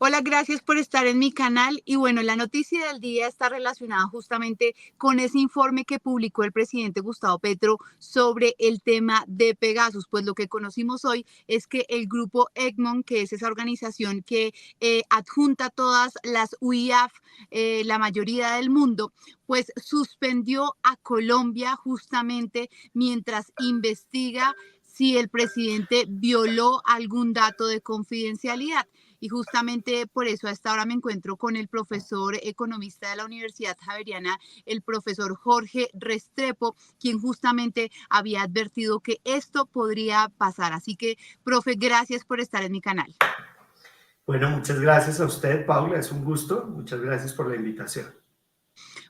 Hola, gracias por estar en mi canal. Y bueno, la noticia del día está relacionada justamente con ese informe que publicó el presidente Gustavo Petro sobre el tema de Pegasus. Pues lo que conocimos hoy es que el grupo Egmont, que es esa organización que adjunta todas las UIAF, la mayoría del mundo, pues suspendió a Colombia justamente mientras investiga si el presidente violó algún dato de confidencialidad. Y justamente por eso a esta hora me encuentro con el profesor economista de la Universidad Javeriana, el profesor Jorge Restrepo, quien justamente había advertido que esto podría pasar. Así que, profe, gracias por estar en mi canal. Bueno, muchas gracias a usted, Paula, es un gusto. Muchas gracias por la invitación.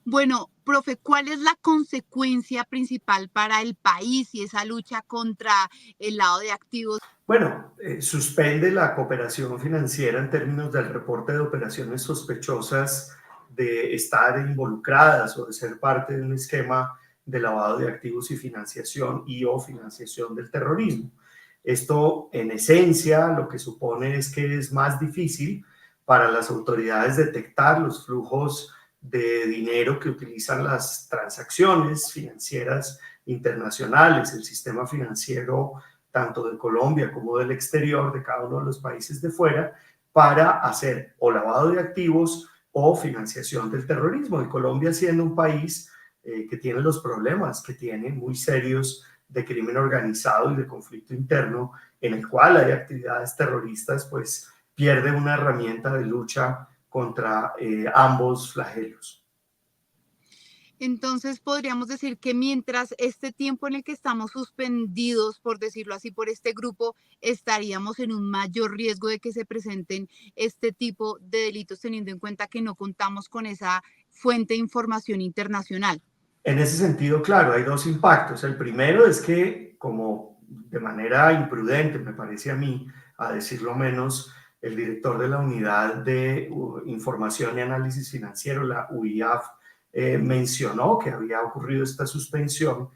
Bueno, profe, ¿cuál es la consecuencia principal para el país y esa lucha contra el lado de activos? Bueno, suspende la cooperación financiera en términos del reporte de operaciones sospechosas de estar involucradas o de ser parte de un esquema de lavado de activos y financiación o financiación del terrorismo. Esto, en esencia, lo que supone es que es más difícil para las autoridades detectar los flujos de dinero que utilizan las transacciones financieras internacionales, el sistema financiero tanto de Colombia como del exterior, de cada uno de los países de fuera, para hacer o lavado de activos o financiación del terrorismo. Y Colombia siendo un país que tiene los problemas que tiene muy serios de crimen organizado y de conflicto interno, en el cual hay actividades terroristas, pues pierde una herramienta de lucha contra ambos flagelos. Entonces podríamos decir que mientras este tiempo en el que estamos suspendidos, por decirlo así, por este grupo, estaríamos en un mayor riesgo de que se presenten este tipo de delitos, teniendo en cuenta que no contamos con esa fuente de información internacional. En ese sentido, claro, hay dos impactos. El primero es que, como de manera imprudente, me parece a mí, a decirlo menos, el director de la Unidad de Información y Análisis Financiero, la UIAF, mencionó que había ocurrido esta suspensión,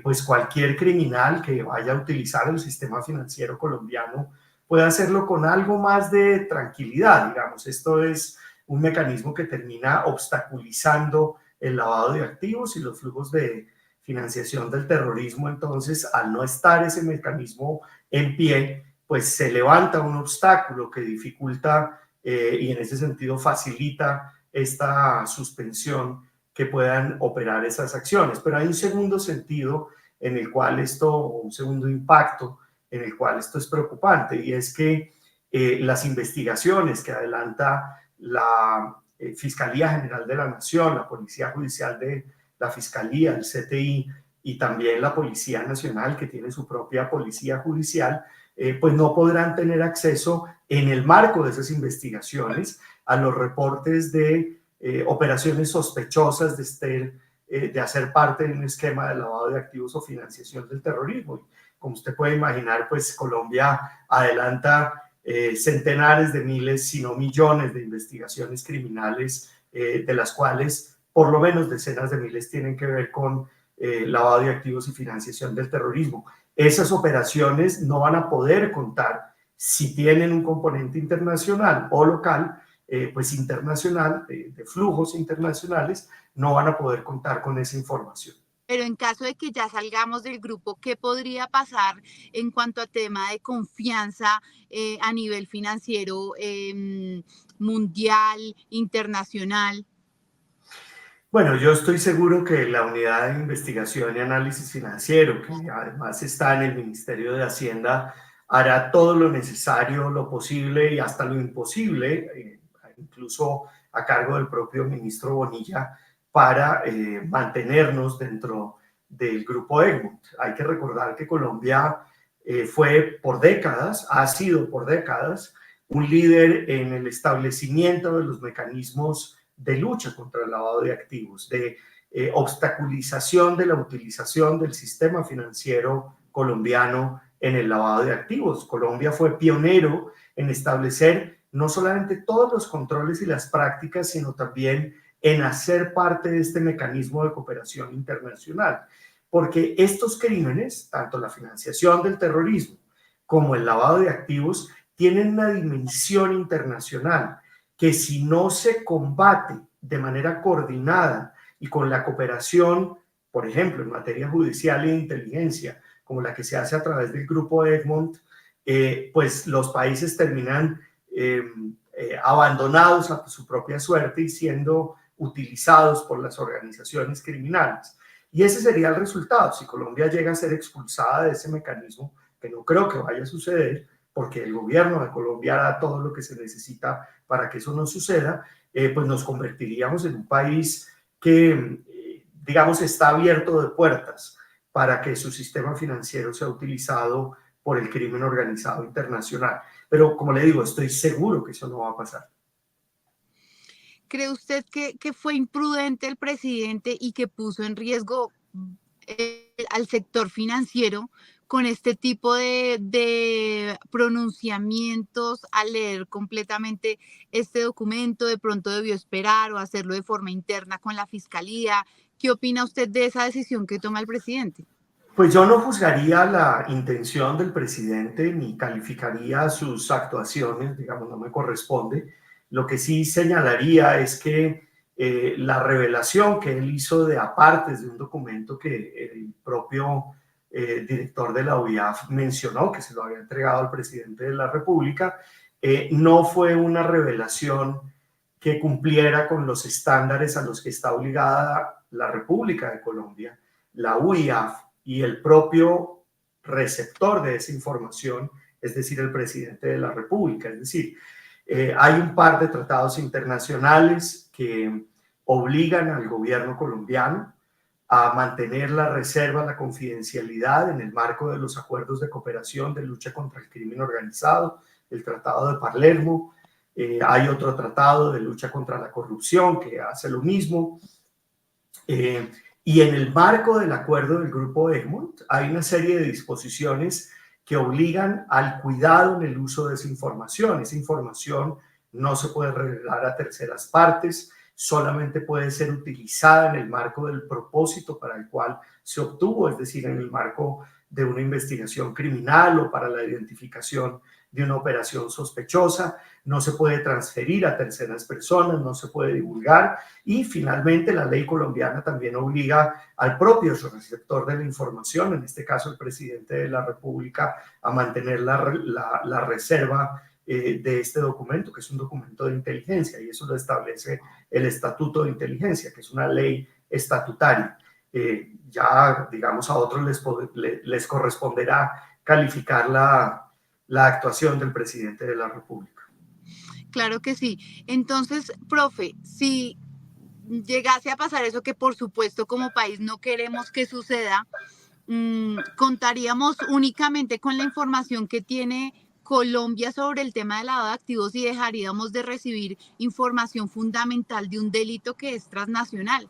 pues cualquier criminal que vaya a utilizar el sistema financiero colombiano puede hacerlo con algo más de tranquilidad, digamos. Esto es un mecanismo que termina obstaculizando el lavado de activos y los flujos de financiación del terrorismo. Entonces, al no estar ese mecanismo en pie, pues se levanta un obstáculo que dificulta y en ese sentido facilita esta suspensión que puedan operar esas acciones. Pero hay un segundo sentido en el cual un segundo impacto en el cual esto es preocupante, y es que las investigaciones que adelanta la Fiscalía General de la Nación, la Policía Judicial de la Fiscalía, el CTI y también la Policía Nacional, que tiene su propia Policía Judicial, pues no podrán tener acceso en el marco de esas investigaciones a los reportes de operaciones sospechosas de hacer parte de un esquema de lavado de activos o financiación del terrorismo. Y como usted puede imaginar, pues Colombia adelanta centenares de miles, si no millones de investigaciones criminales, de las cuales por lo menos decenas de miles tienen que ver con lavado de activos y financiación del terrorismo. Esas operaciones no van a poder contar, si tienen un componente internacional o local, pues internacional, de flujos internacionales, no van a poder contar con esa información. Pero en caso de que ya salgamos del grupo, ¿qué podría pasar en cuanto a tema de confianza a nivel financiero mundial, internacional? Bueno, yo estoy seguro que la Unidad de Investigación y Análisis Financiero, que además está en el Ministerio de Hacienda, hará todo lo necesario, lo posible y hasta lo imposible, incluso a cargo del propio ministro Bonilla, para mantenernos dentro del grupo Egmont. Hay que recordar que Colombia fue por décadas, ha sido por décadas, un líder en el establecimiento de los mecanismos de lucha contra el lavado de activos, de obstaculización de la utilización del sistema financiero colombiano en el lavado de activos. Colombia fue pionero en establecer no solamente todos los controles y las prácticas, sino también en hacer parte de este mecanismo de cooperación internacional. Porque estos crímenes, tanto la financiación del terrorismo como el lavado de activos, tienen una dimensión internacional que si no se combate de manera coordinada y con la cooperación, por ejemplo, en materia judicial e de inteligencia, como la que se hace a través del grupo Egmont, pues los países terminan abandonados a su propia suerte y siendo utilizados por las organizaciones criminales. Y ese sería el resultado. Si Colombia llega a ser expulsada de ese mecanismo, que no creo que vaya a suceder, porque el gobierno de Colombia hará todo lo que se necesita para que eso no suceda, pues nos convertiríamos en un país que, digamos, está abierto de puertas para que su sistema financiero sea utilizado por el crimen organizado internacional. Pero como le digo, estoy seguro que eso no va a pasar. ¿Cree usted que fue imprudente el presidente y que puso en riesgo al sector financiero con este tipo de pronunciamientos al leer completamente este documento? ¿De pronto debió esperar o hacerlo de forma interna con la fiscalía? ¿Qué opina usted de esa decisión que toma el presidente? Pues yo no juzgaría la intención del presidente ni calificaría sus actuaciones, digamos, no me corresponde. Lo que sí señalaría es que la revelación que él hizo de apartes de un documento que el propio director de la OIAF mencionó, que se lo había entregado al presidente de la República, no fue una revelación que cumpliera con los estándares a los que está obligada la República de Colombia, la OIAF y el propio receptor de esa información, es decir, el presidente de la República. Es decir, hay un par de tratados internacionales que obligan al gobierno colombiano a mantener la reserva, la confidencialidad en el marco de los acuerdos de cooperación de lucha contra el crimen organizado, el Tratado de Palermo. Hay otro tratado de lucha contra la corrupción que hace lo mismo. Y en el marco del acuerdo del Grupo Egmont hay una serie de disposiciones que obligan al cuidado en el uso de esa información. Esa información no se puede revelar a terceras partes, solamente puede ser utilizada en el marco del propósito para el cual se obtuvo, es decir, en el marco de una investigación criminal o para la identificación de una operación sospechosa, no se puede transferir a terceras personas, no se puede divulgar y finalmente la ley colombiana también obliga al propio receptor de la información, en este caso el presidente de la República, a mantener la reserva de este documento, que es un documento de inteligencia y eso lo establece el Estatuto de Inteligencia, que es una ley estatutaria. Ya, digamos, a otros les corresponderá calificar la actuación del presidente de la República. Claro que sí. Entonces, profe, si llegase a pasar eso, que por supuesto como país no queremos que suceda, contaríamos únicamente con la información que tiene Colombia sobre el tema del lavado de activos y dejaríamos de recibir información fundamental de un delito que es transnacional.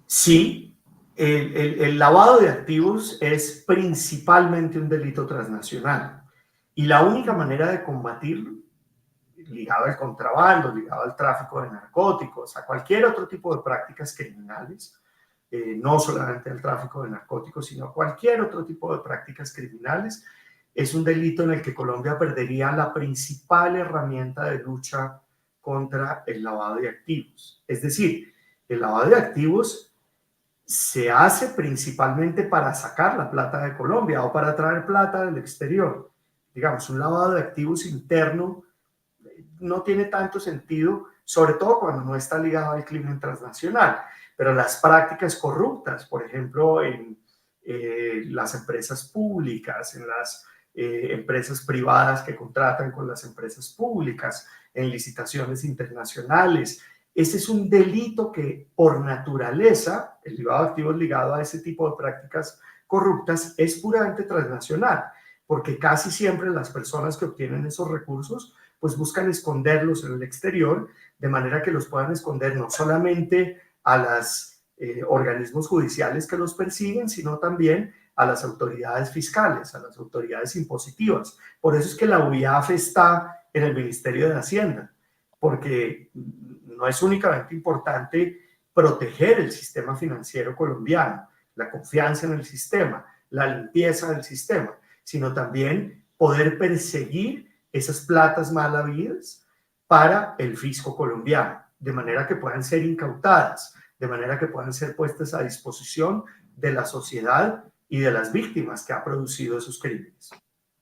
Sí, el lavado de activos es principalmente un delito transnacional y la única manera de combatirlo, ligado al contrabando, ligado al tráfico de narcóticos, a cualquier otro tipo de prácticas criminales, no solamente al tráfico de narcóticos, sino a cualquier otro tipo de prácticas criminales, es un delito en el que Colombia perdería la principal herramienta de lucha contra el lavado de activos. Es decir, el lavado de activos se hace principalmente para sacar la plata de Colombia o para traer plata del exterior. Digamos, un lavado de activos interno no tiene tanto sentido, sobre todo cuando no está ligado al crimen transnacional. Pero las prácticas corruptas, por ejemplo, en las empresas públicas, en las empresas privadas que contratan con las empresas públicas, en licitaciones internacionales, ese es un delito que por naturaleza, el lavado de activos ligado a ese tipo de prácticas corruptas es puramente transnacional, porque casi siempre las personas que obtienen esos recursos pues buscan esconderlos en el exterior, de manera que los puedan esconder no solamente a los organismos judiciales que los persiguen, sino también a las autoridades fiscales, a las autoridades impositivas. Por eso es que la UIAF está en el Ministerio de Hacienda, porque no es únicamente importante proteger el sistema financiero colombiano, la confianza en el sistema, la limpieza del sistema, sino también poder perseguir esas platas mal habidas para el fisco colombiano, de manera que puedan ser incautadas, de manera que puedan ser puestas a disposición de la sociedad y de las víctimas que ha producido esos crímenes.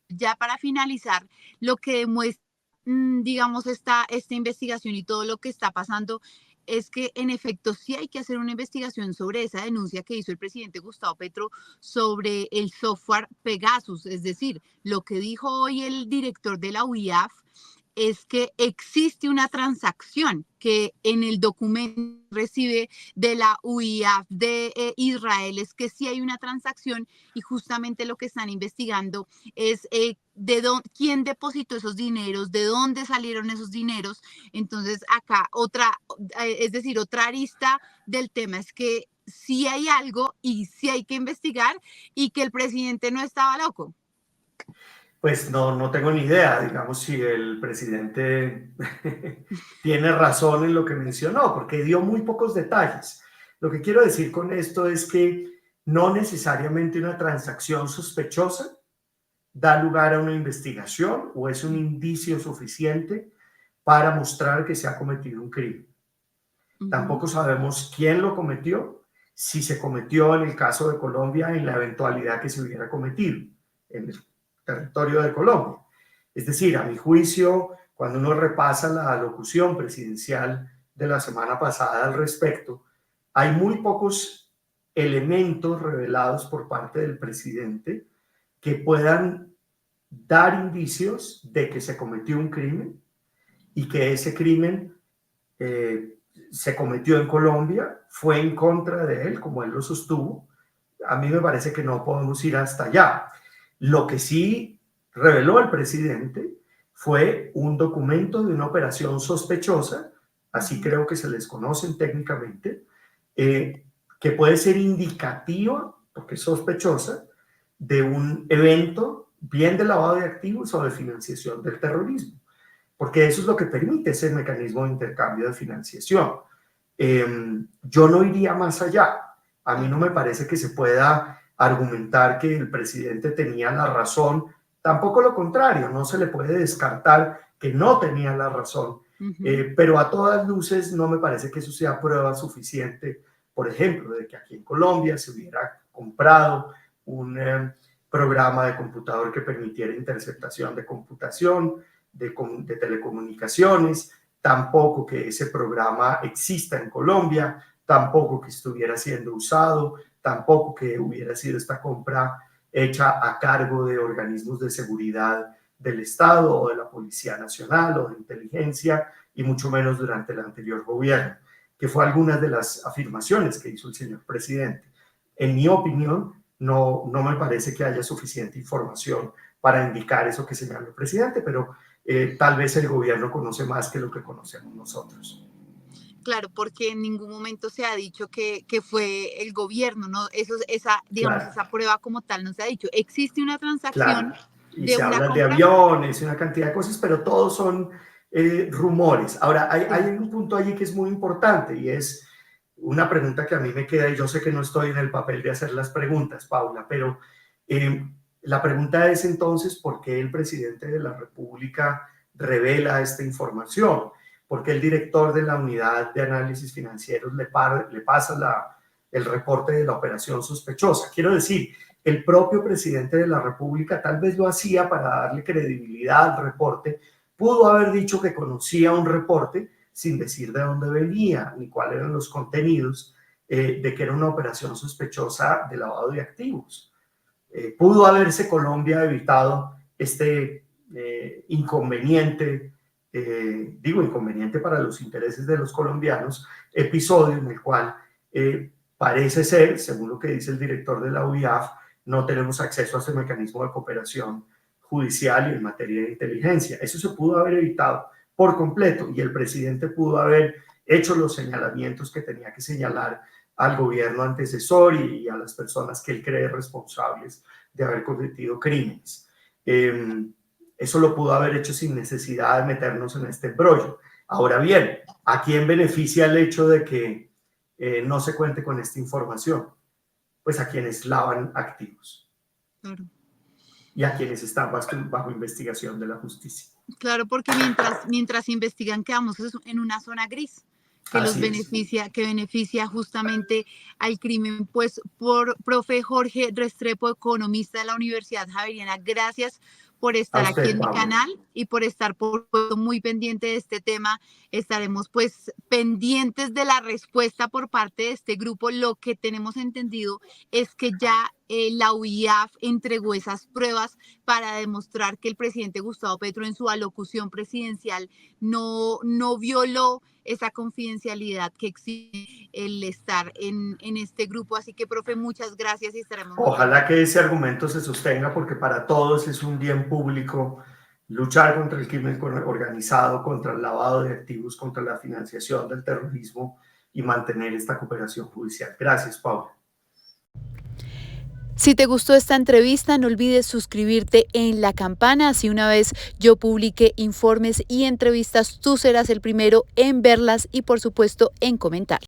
Ya para finalizar, lo que demuestra, digamos, esta investigación y todo lo que está pasando es que en efecto sí hay que hacer una investigación sobre esa denuncia que hizo el presidente Gustavo Petro sobre el software Pegasus. Es decir, lo que dijo hoy el director de la UIAF es que existe una transacción que en el documento recibe de la UIAF de Israel, es que sí hay una transacción y justamente lo que están investigando es quién depositó esos dineros, de dónde salieron esos dineros. Entonces acá es decir, otra arista del tema es que sí hay algo y sí hay que investigar y que el presidente no estaba loco. Pues no tengo ni idea, digamos, si el presidente tiene razón en lo que mencionó, porque dio muy pocos detalles. Lo que quiero decir con esto es que no necesariamente una transacción sospechosa da lugar a una investigación o es un indicio suficiente para mostrar que se ha cometido un crimen. Tampoco sabemos quién lo cometió, si se cometió en el caso de Colombia, en la eventualidad que se hubiera cometido en el territorio de Colombia. Es decir, a mi juicio, cuando uno repasa la alocución presidencial de la semana pasada al respecto, hay muy pocos elementos revelados por parte del presidente que puedan dar indicios de que se cometió un crimen y que ese crimen se cometió en Colombia, fue en contra de él, como él lo sostuvo. A mí me parece que no podemos ir hasta allá. Lo que sí reveló el presidente fue un documento de una operación sospechosa, así creo que se les conocen técnicamente, que puede ser indicativa, porque es sospechosa, de un evento bien de lavado de activos o de financiación del terrorismo, porque eso es lo que permite ese mecanismo de intercambio de financiación. Yo no iría más allá. A mí no me parece que se pueda argumentar que el presidente tenía la razón, tampoco lo contrario, no se le puede descartar que no tenía la razón, pero a todas luces no me parece que eso sea prueba suficiente, por ejemplo, de que aquí en Colombia se hubiera comprado un programa de computador que permitiera interceptación de computación, de telecomunicaciones, tampoco que ese programa exista en Colombia, tampoco que estuviera siendo usado, tampoco que hubiera sido esta compra hecha a cargo de organismos de seguridad del Estado o de la Policía Nacional o de inteligencia, y mucho menos durante el anterior gobierno, que fue algunas de las afirmaciones que hizo el señor presidente. En mi opinión, no me parece que haya suficiente información para indicar eso que señaló el presidente, pero tal vez el gobierno conoce más que lo que conocemos nosotros. Claro, porque en ningún momento se ha dicho que fue el gobierno, ¿no? Digamos, Claro, esa prueba como tal no se ha dicho. Existe una claro. transacción Y de se una hablan de compra. aviones y una cantidad de cosas, pero todos son rumores. Ahora, hay Sí, un punto allí que es muy importante y es una pregunta que a mí me queda, y yo sé que no estoy en el papel de hacer las preguntas, Paula, pero eh, la pregunta es entonces, ¿por qué el presidente de la República revela esta información? ¿Por qué el director de la unidad de análisis financieros le pasa el reporte de la operación sospechosa? Quiero decir, el propio presidente de la República tal vez lo hacía para darle credibilidad al reporte, pudo haber dicho que conocía un reporte sin decir de dónde venía ni cuáles eran los contenidos, de que era una operación sospechosa de lavado de activos. Pudo haberse Colombia evitado este inconveniente, digo inconveniente para los intereses de los colombianos, episodio en el cual parece ser, según lo que dice el director de la UIAF, no tenemos acceso a ese mecanismo de cooperación judicial y en materia de inteligencia. Eso se pudo haber evitado por completo y el presidente pudo haber hecho los señalamientos que tenía que señalar al gobierno antecesor y a las personas que él cree responsables de haber cometido crímenes. Eso lo pudo haber hecho sin necesidad de meternos en este embrollo. Ahora bien, ¿a quién beneficia el hecho de que no se cuente con esta información? Pues a quienes lavan activos. claro. y a quienes están bajo investigación de la justicia. Claro, porque mientras investigan quedamos en una zona gris Así es. que beneficia justamente al crimen. Pues profe Jorge Restrepo, economista de la Universidad Javeriana, gracias por A estar aquí usted, en mi Paula. canal y por estar muy pendiente de este tema. Estaremos pues pendientes de la respuesta por parte de este grupo. Lo que tenemos entendido es que ya la UIAF entregó esas pruebas para demostrar que el presidente Gustavo Petro en su alocución presidencial no violó esa confidencialidad que exige el estar en este grupo. Así que, profe, muchas gracias y estaremos muy Ojalá pendientes. que ese argumento se sostenga porque para todos es un bien público luchar contra el crimen organizado, contra el lavado de activos, contra la financiación del terrorismo y mantener esta cooperación judicial. Gracias, Paula. Si te gustó esta entrevista, no olvides suscribirte en la campana, así una vez yo publique informes y entrevistas, tú serás el primero en verlas y por supuesto en comentar.